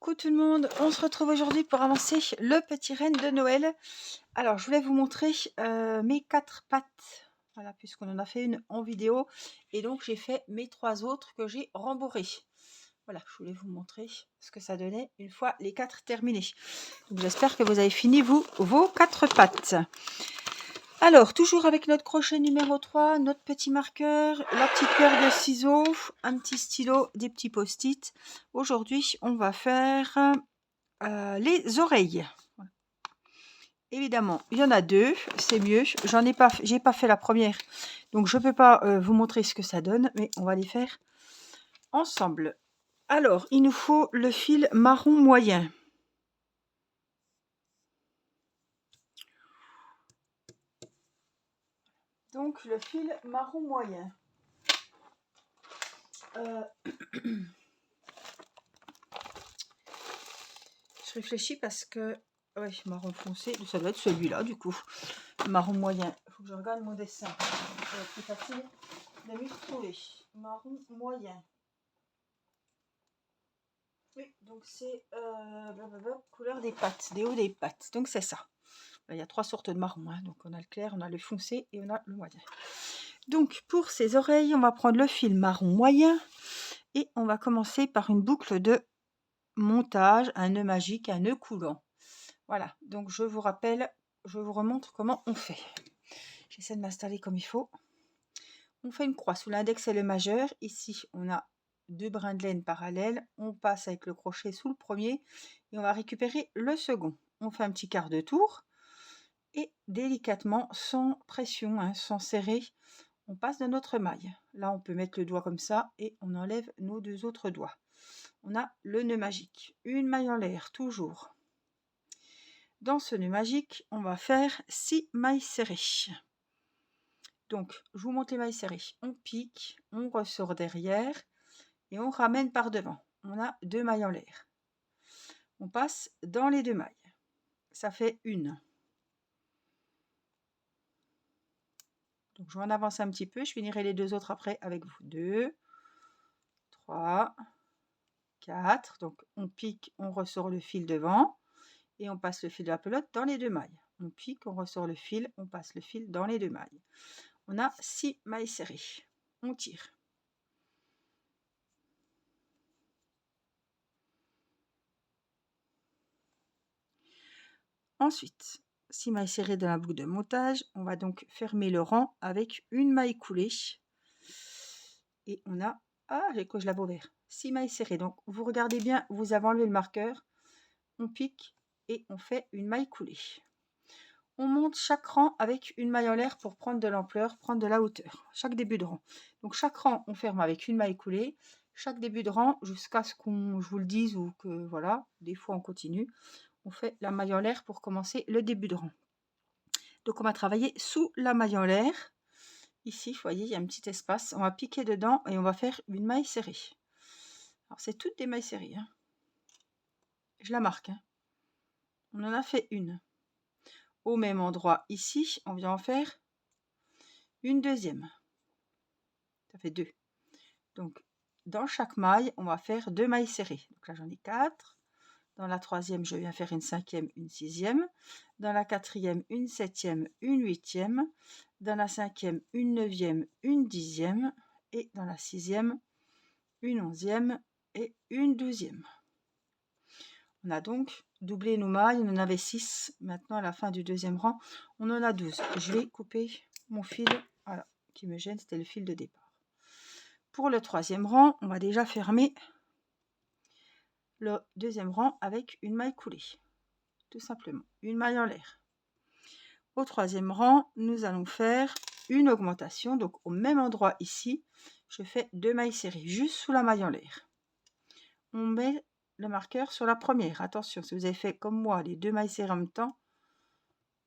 Coucou tout le monde, on se retrouve aujourd'hui pour avancer le petit renne de Noël. Alors je voulais vous montrer mes 4 pattes, voilà, puisqu'on en a fait une en vidéo, et donc j'ai fait mes 3 autres que j'ai rembourrées. Voilà, je voulais vous montrer ce que ça donnait une fois les 4 terminés. Donc j'espère que vous avez fini vos 4 pattes. Alors, toujours avec notre crochet numéro 3, notre petit marqueur, la petite paire de ciseaux, un petit stylo, des petits post-it. Aujourd'hui, on va faire les oreilles. Voilà. Évidemment, il y en a 2, c'est mieux. J'ai pas fait la première, donc je peux pas vous montrer ce que ça donne, mais on va les faire ensemble. Alors, il nous faut le fil marron moyen. Donc, le fil marron moyen. Je réfléchis parce que... Ouais, marron foncé, ça doit être celui-là du coup. Marron moyen. Il faut que je regarde mon dessin. Ça va être plus facile de m'y retrouver. Marron moyen. Oui, donc c'est couleur des pattes, des hauts des pattes. Donc c'est ça. Là, il y a 3 sortes de marron. Hein. Donc on a le clair, on a le foncé et on a le moyen. Donc pour ces oreilles, on va prendre le fil marron moyen et on va commencer par une boucle de montage, un nœud magique, un nœud coulant. Voilà, donc je vous rappelle, je vous remontre comment on fait. J'essaie de m'installer comme il faut. On fait une croix sous l'index et le majeur. Ici, on a 2 brins de laine parallèles. On passe avec le crochet sous le premier et on va récupérer le second. On fait un petit quart de tour et délicatement, sans pression, hein, sans serrer, on passe de notre maille. Là, on peut mettre le doigt comme ça et on enlève nos 2 autres doigts. On a le nœud magique. Une maille en l'air, toujours. Dans ce nœud magique, on va faire 6 mailles serrées. Donc, je vous montre les mailles serrées. On pique, on ressort derrière et on ramène par devant. On a 2 mailles en l'air. On passe dans les 2 mailles. Ça fait une. Donc, je vais en avancer un petit peu. Je finirai les 2 autres après avec vous. 2, 3, 4. Donc, on pique, on ressort le fil devant et on passe le fil de la pelote dans les 2 mailles. On pique, on ressort le fil, on passe le fil dans les 2 mailles. On a 6 mailles serrées. On tire. Ensuite, 6 mailles serrées dans la boucle de montage. On va donc fermer le rang avec une maille coulée. Et on a... Ah, j'ai quoi, je l'avais ouvert. 6 mailles serrées. Donc, vous regardez bien, vous avez enlevé le marqueur. On pique et on fait une maille coulée. On monte chaque rang avec une maille en l'air pour prendre de l'ampleur, prendre de la hauteur. Chaque début de rang. Donc, chaque rang, on ferme avec une maille coulée. Chaque début de rang, jusqu'à ce qu'on, je vous le dise ou que, voilà, des fois on continue. On fait la maille en l'air pour commencer le début de rang. Donc on va travailler sous la maille en l'air. Ici, vous voyez, il y a un petit espace. On va piquer dedans et on va faire une maille serrée. Alors c'est toutes des mailles serrées. Hein. Je la marque. Hein. On en a fait une. Au même endroit ici, on vient en faire une deuxième. Ça fait 2. Donc dans chaque maille, on va faire 2 mailles serrées. Donc là j'en ai 4. Dans la troisième, je viens faire une cinquième, une sixième. Dans la quatrième, une septième, une huitième. Dans la cinquième, une neuvième, une dixième. Et dans la sixième, une onzième et une douzième. On a donc doublé nos mailles. On en avait 6. Maintenant, à la fin du deuxième rang, on en a 12. Je vais couper mon fil voilà, qui me gêne. C'était le fil de départ. Pour le troisième rang, on va déjà fermer le deuxième rang avec une maille coulée. Tout simplement, une maille en l'air. Au troisième rang, nous allons faire une augmentation. Donc au même endroit ici, je fais 2 mailles serrées juste sous la maille en l'air. On met le marqueur sur la première. Attention, si vous avez fait comme moi les 2 mailles serrées en même temps,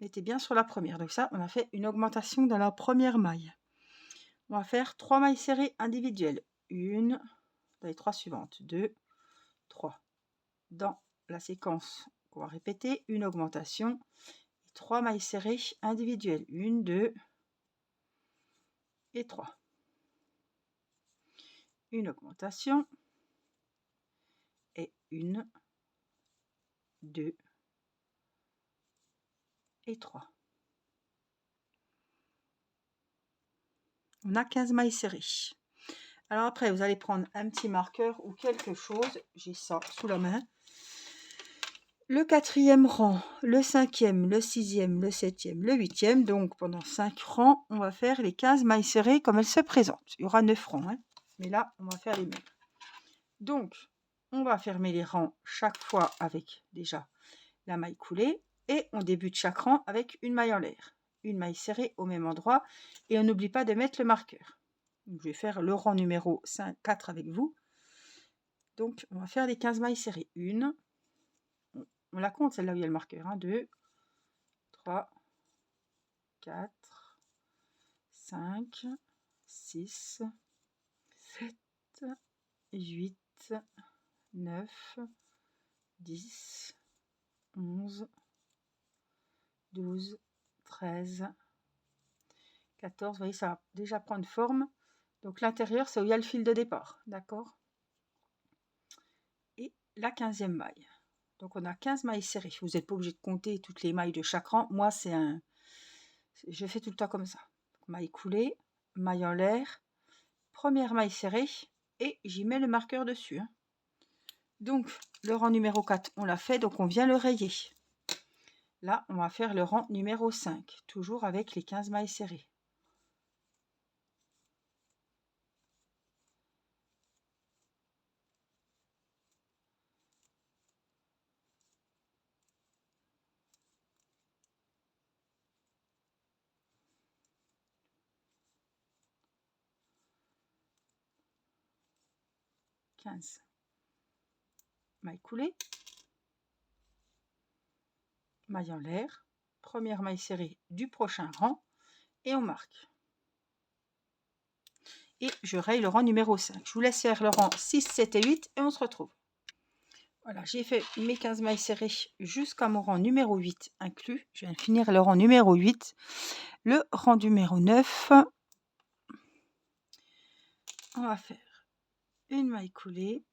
mettez bien sur la première. Donc ça, on a fait une augmentation dans la première maille. On va faire 3 mailles serrées individuelles. Une, dans les 3 suivantes. 2, 3. Dans la séquence qu'on va répéter, une augmentation. 3 mailles serrées individuelles. 1, 2 et 3. Une augmentation et une 2 et 3. On a 15 mailles serrées. Alors après, vous allez prendre un petit marqueur ou quelque chose. J'ai ça sous la main. Le 4e rang, le 5e, le 6e, le 7e, le 8e. Donc pendant 5 rangs, on va faire les 15 mailles serrées comme elles se présentent. Il y aura 9 rangs, hein. Mais là, on va faire les mêmes. Donc, on va fermer les rangs chaque fois avec déjà la maille coulée. Et on débute chaque rang avec une maille en l'air. Une maille serrée au même endroit. Et on n'oublie pas de mettre le marqueur. Donc, je vais faire le rang numéro 4 avec vous. Donc, on va faire les 15 mailles serrées. 1, on la compte celle-là où il y a le marqueur. 1, 2, 3, 4, 5, 6, 7, 8, 9, 10, 11, 12, 13, 14. Vous voyez, ça va déjà prendre forme. Donc l'intérieur, c'est où il y a le fil de départ. D'accord? Et la 15e maille. Donc on a 15 mailles serrées. Vous n'êtes pas obligé de compter toutes les mailles de chaque rang. Moi, je fais tout le temps comme ça. Maille coulée, maille en l'air, première maille serrée et j'y mets le marqueur dessus, hein. Donc le rang numéro 4, on l'a fait, donc on vient le rayer. Là, on va faire le rang numéro 5, toujours avec les 15 mailles serrées. Maille coulée, maille en l'air, première maille serrée du prochain rang et on marque. Et je raye le rang numéro 5. Je vous laisse faire le rang 6, 7 et 8 et on se retrouve. Voilà, j'ai fait mes 15 mailles serrées jusqu'à mon rang numéro 8 inclus. Je viens de finir le rang numéro 8. Le rang numéro 9, on va faire une maille coulée,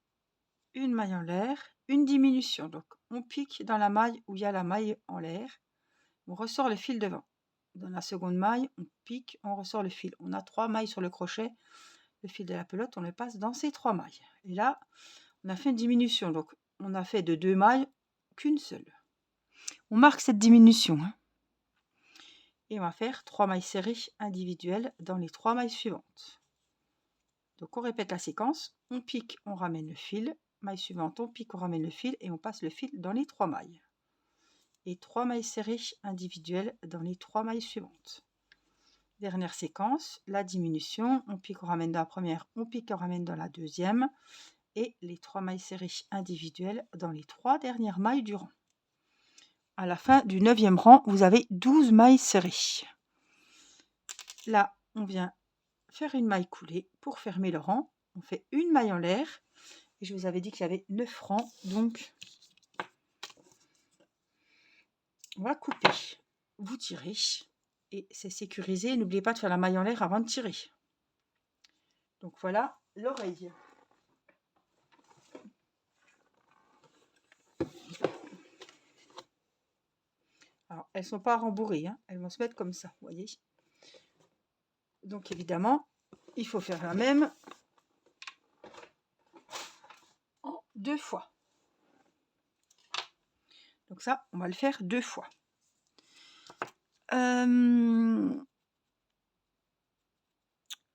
une maille en l'air, une diminution. Donc on pique dans la maille où il y a la maille en l'air. On ressort le fil devant. Dans la seconde maille, on pique, on ressort le fil. On a 3 mailles sur le crochet. Le fil de la pelote, on le passe dans ces 3 mailles. Et là, on a fait une diminution. Donc on a fait de 2 mailles qu'une seule. On marque cette diminution, hein. Et on va faire 3 mailles serrées individuelles dans les 3 mailles suivantes. Donc on répète la séquence, on pique, on ramène le fil, maille suivante, on pique, on ramène le fil et on passe le fil dans les 3 mailles. Et 3 mailles serrées individuelles dans les 3 mailles suivantes. Dernière séquence, la diminution, on pique, on ramène dans la première, on pique, on ramène dans la deuxième et les 3 mailles serrées individuelles dans les 3 dernières mailles du rang. À la fin du 9e rang, vous avez 12 mailles serrées. Là, on vient faire une maille coulée pour fermer le rang. On fait une maille en l'air. Et je vous avais dit qu'il y avait 9 rangs. Donc, on va couper. Vous tirez. Et c'est sécurisé. N'oubliez pas de faire la maille en l'air avant de tirer. Donc voilà l'oreille. Alors, elles ne sont pas rembourrées, hein. Elles vont se mettre comme ça, vous voyez. Donc évidemment, il faut faire la même en 2 fois. Donc ça, on va le faire 2 fois.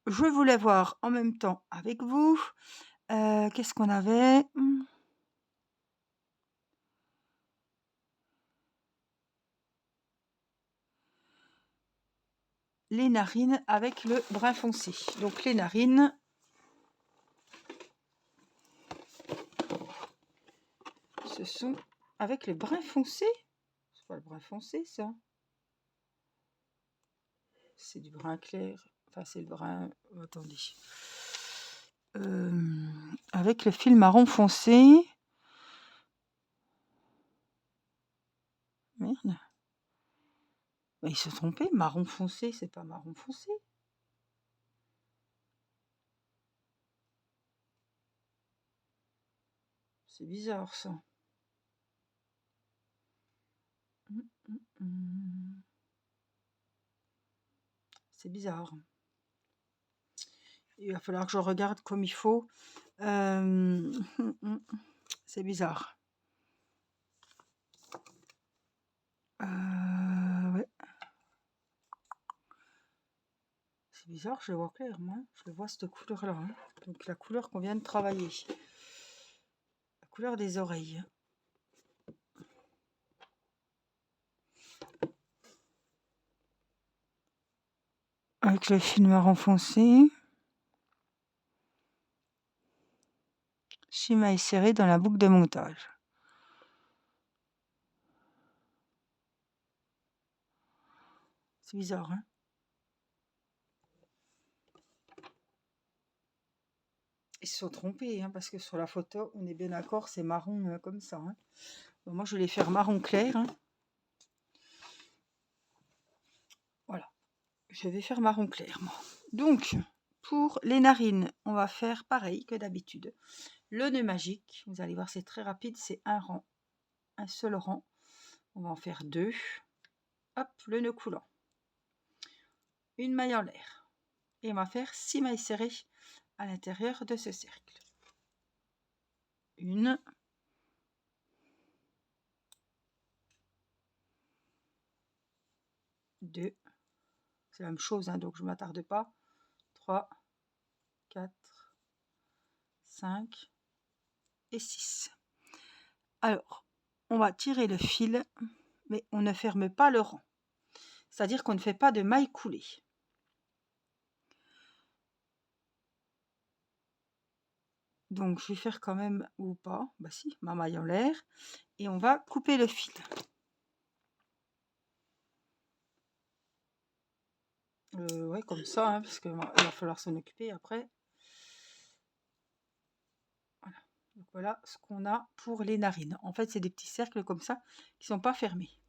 Je voulais voir en même temps avec vous. Qu'est-ce qu'on avait? Les narines avec le brun foncé. Donc les narines, ce sont avec le brun foncé. C'est pas le brun foncé, ça. C'est du brun clair. Enfin, c'est le brun... Attendez. Avec le fil marron foncé. Merde. Bah, il se trompait. Marron foncé, c'est pas marron foncé. C'est bizarre, ça. C'est bizarre. Il va falloir que je regarde comme il faut. C'est bizarre. Ouais. C'est bizarre, je le vois clair, moi. Je le vois cette couleur-là. Hein. Donc la couleur qu'on vient de travailler. La couleur des oreilles. Avec le fil marron foncé. Schéma est serré dans la boucle de montage. C'est bizarre, hein. Ils se sont trompés, hein, parce que sur la photo, on est bien d'accord, c'est marron comme ça. Hein. Bon, moi, je vais les faire marron clair. Hein. Voilà. Je vais faire marron clair, moi. Donc, pour les narines, on va faire pareil que d'habitude. Le nœud magique, vous allez voir, c'est très rapide, c'est un rang, un seul rang. On va en faire 2. Hop, le nœud coulant. Une maille en l'air. Et on va faire 6 mailles serrées à l'intérieur de ce cercle. 1, 2, c'est la même chose, hein, donc je ne m'attarde pas. 3, 4, 5 et 6. Alors, on va tirer le fil, mais on ne ferme pas le rang. C'est-à-dire qu'on ne fait pas de maille coulée. Donc, je vais faire quand même, ou pas, bah si, ma maille en l'air. Et on va couper le fil. Ouais, comme ça, hein, parce qu'il va falloir s'en occuper après. Voilà. Donc voilà ce qu'on a pour les narines. En fait, c'est des petits cercles comme ça qui ne sont pas fermés.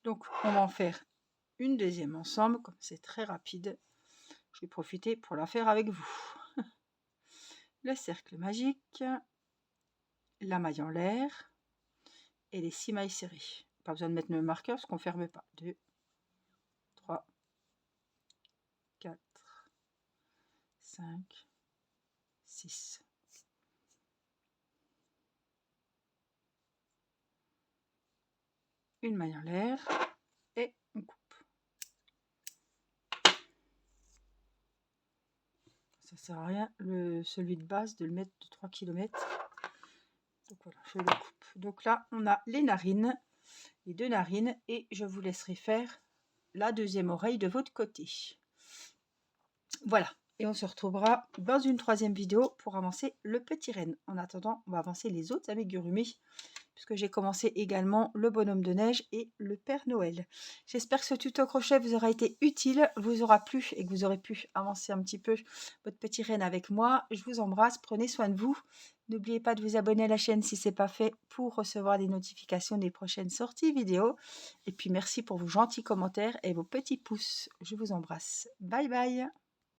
Donc, on va en faire une deuxième ensemble, comme c'est très rapide. Je vais profiter pour la faire avec vous. Le cercle magique, la maille en l'air et les 6 mailles serrées. Pas besoin de mettre le marqueur parce qu'on ne ferme pas. 2, 3, 4, 5, 6. Une maille en l'air et on coupe. Ça sert à rien, celui de base, de le mettre de 3 km. Donc voilà, je le coupe. Donc là, on a les narines, les 2 narines, et je vous laisserai faire la deuxième oreille de votre côté. Voilà, et on se retrouvera dans une troisième vidéo pour avancer le petit renne. En attendant, on va avancer les autres amigurumis, puisque j'ai commencé également le bonhomme de neige et le Père Noël. J'espère que ce tuto crochet vous aura été utile, vous aura plu et que vous aurez pu avancer un petit peu votre petit renne avec moi. Je vous embrasse, prenez soin de vous. N'oubliez pas de vous abonner à la chaîne si ce n'est pas fait pour recevoir des notifications des prochaines sorties vidéo. Et puis merci pour vos gentils commentaires et vos petits pouces. Je vous embrasse. Bye bye.